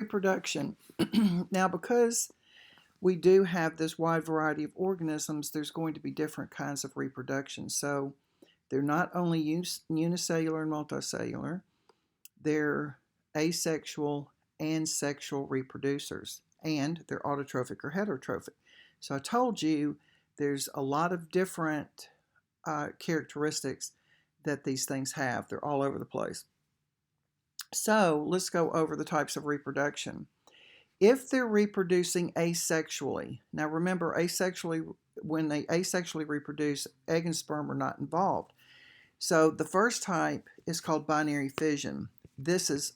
Reproduction. Now, because we do have this wide variety of organisms, there's going to be different kinds of reproduction. So they're not only unicellular and multicellular, they're asexual and sexual reproducers, and they're autotrophic or heterotrophic. So I told you there's a lot of different characteristics that these things have. They're all over the place. So let's go over the types of reproduction. If they're reproducing asexually, now remember, when they asexually reproduce, egg and sperm are not involved. So the first type is called binary fission. This is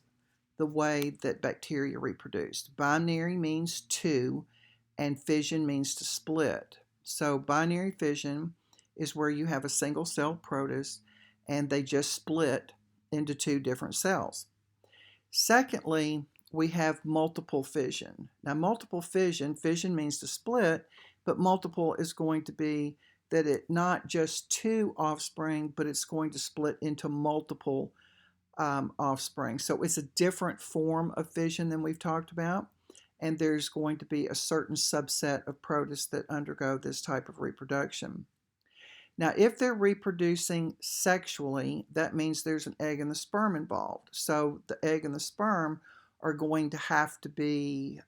the way that bacteria reproduce. Binary means two, and fission means to split. So binary fission is where you have a single cell protist and they just split into two different cells. Secondly, we have multiple fission. Now, multiple fission means to split, but multiple is going to be that it not just two offspring, but it's going to split into multiple offspring. So it's a different form of fission than we've talked about, and there's going to be a certain subset of protists that undergo this type of reproduction. Now, if they're reproducing sexually, that means there's an egg and the sperm involved. So the egg and the sperm are going to have to be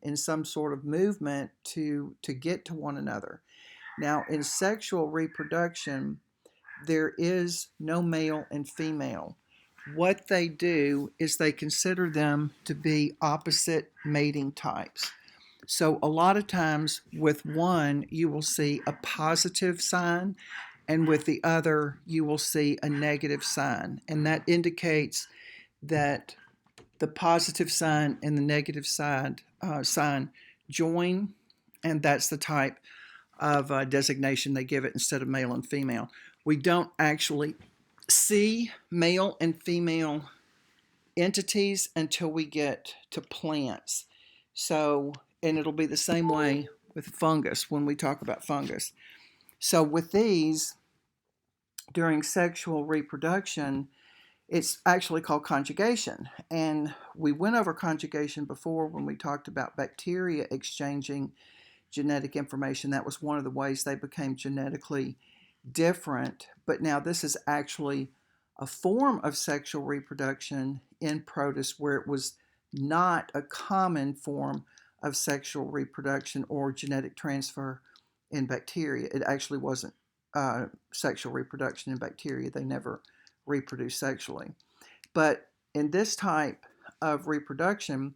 in some sort of movement to get to one another. Now, in sexual reproduction, there is no male and female. What they do is they consider them to be opposite mating types. So a lot of times with one, you will see a positive sign, and with the other, you will see a negative sign. And that indicates that the positive sign and the negative sign join, and that's the type of designation they give it instead of male and female. We don't actually see male and female entities until we get to plants. So, and it'll be the same way with fungus when we talk about fungus. So with these, during sexual reproduction, it's actually called conjugation. And we went over conjugation before when we talked about bacteria exchanging genetic information. That was one of the ways they became genetically different. But now this is actually a form of sexual reproduction in protists where it was not a common form of sexual reproduction or genetic transfer in bacteria. It actually wasn't sexual reproduction in bacteria. They never reproduce sexually. But in this type of reproduction,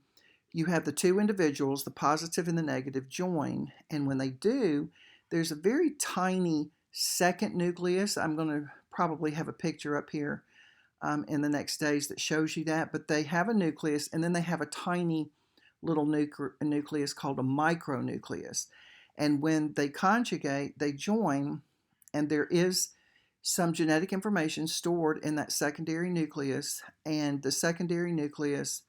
you have the two individuals, the positive and the negative, join. And when they do, there's a very tiny second nucleus. I'm going to probably have a picture up here in the next days that shows you that. But they have a nucleus, and then they have a tiny little nucleus called a micronucleus. And when they conjugate, they join, and there is some genetic information stored in that secondary nucleus, and the secondary nucleus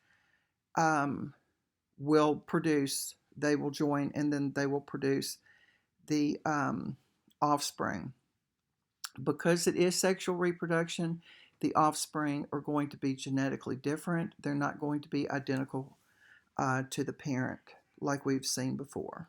will produce, they will join, and then they will produce the offspring. Because it is sexual reproduction, the offspring are going to be genetically different. They're not going to be identical to the parent like we've seen before.